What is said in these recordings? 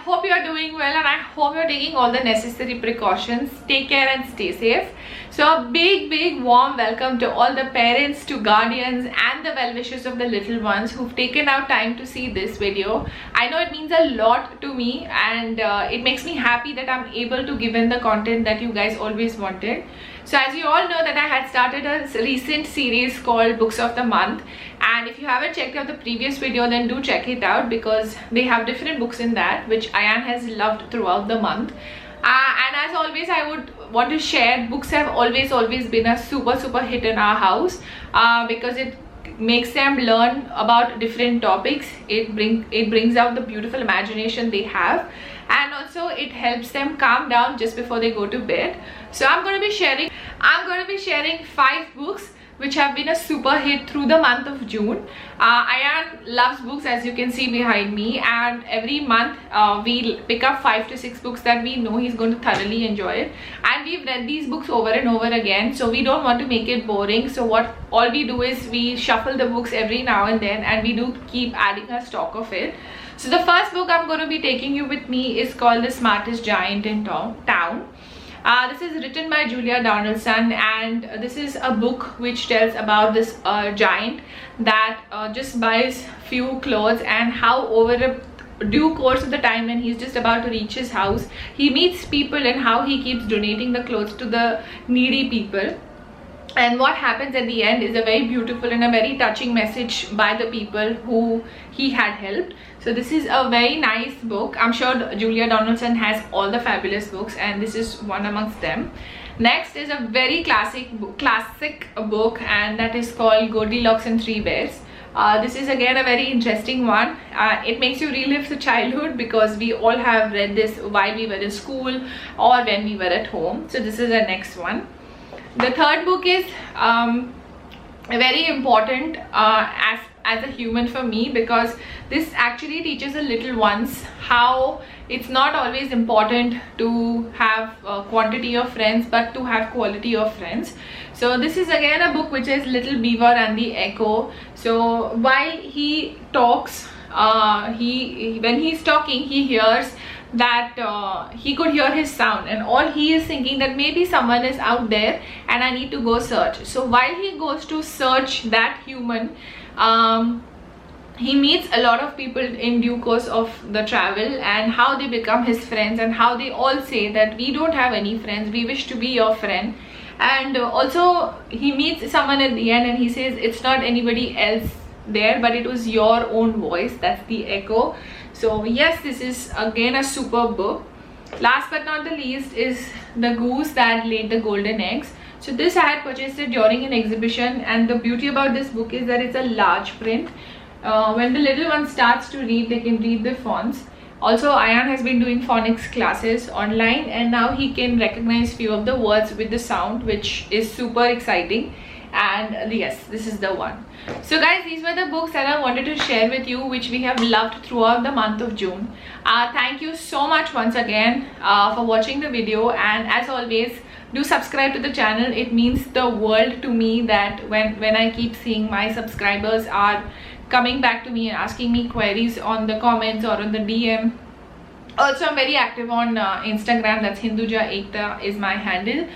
hope you are doing well, and I hope you're taking all the necessary precautions. Take care and stay safe. So a big warm welcome to all the parents, to guardians and the well-wishers of the little ones who've taken out time to see this video. I know it means a lot to me, and it makes me happy that I'm able to give in the content that you guys always wanted. So as you all know that I had started a recent series called Books of the Month, and if you haven't checked out the previous video, then do check it out because they have different books in that which Ayan has loved throughout the month. And as always, I would want to share, books have always been a super hit in our house because it makes them learn about different topics. It brings out the beautiful imagination they have, and also it helps them calm down just before they go to bed. So I'm going to be sharing 5 books which have been a super hit through the month of June. Ayan loves books, as you can see behind me, and every month we'll pick up 5 to 6 books that we know he's going to thoroughly enjoy it. And we've read these books over and over again, so we don't want to make it boring. So all we do is we shuffle the books every now and then, and we do keep adding a stock of it. So the first book I'm going to be taking you with me is called The Smartest Giant in Town. This is written by Julia Donaldson, and this is a book which tells about this giant that just buys few clothes, and how over a due course of the time when he's just about to reach his house, he meets people and how he keeps donating the clothes to the needy people. And what happens at the end is a very beautiful and a very touching message by the people who he had helped. So this is a very nice book. I'm sure Julia Donaldson has all the fabulous books, and this is one amongst them. Next is a very classic book, and that is called Goldie Locks and 3 Bears. This is again a very interesting one. It makes you relive the childhood because we all have read this while we were in school or when we were at home. So this is the next one. The third book is very important as a human for me, because this actually teaches the little ones how it's not always important to have quantity of friends, but to have quality of friends. So this is again a book which is Little Beaver and the Echo. So while he talks, when he's talking, he hears that he could hear his sound, and all he is thinking that maybe someone is out there and I need to go search. So while he goes to search that human, he meets a lot of people in due course of the travel, and how they become his friends, and how they all say that we don't have any friends, we wish to be your friend. And also he meets someone at the end and he says it's not anybody else there, but it was your own voice, that's the echo. So yes, this is again a superb book. Last but not the least is The Goose That Laid the Golden Eggs. So this I had purchased it during an exhibition, and the beauty about this book is that it's a large print. When the little one starts to read, they can read the fonts. Also, Ayan has been doing phonics classes online, and now he can recognize few of the words with the sound, which is super exciting. And yes, this is the one. So guys, these were the books that I wanted to share with you, which we have loved throughout the month of June. Thank you so much once again for watching the video, and as always, do subscribe to the channel. It means the world to me that when I keep seeing my subscribers are coming back to me and asking me queries on the comments or on the DM. Also, I'm very active on Instagram. That's Hinduja Ekta is my handle.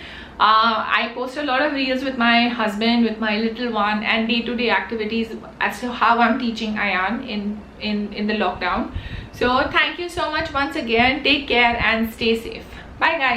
I post a lot of reels with my husband, with my little one, and day-to-day activities as to how I'm teaching Ayan in the lockdown. So thank you so much once again. Take care and stay safe. Bye guys.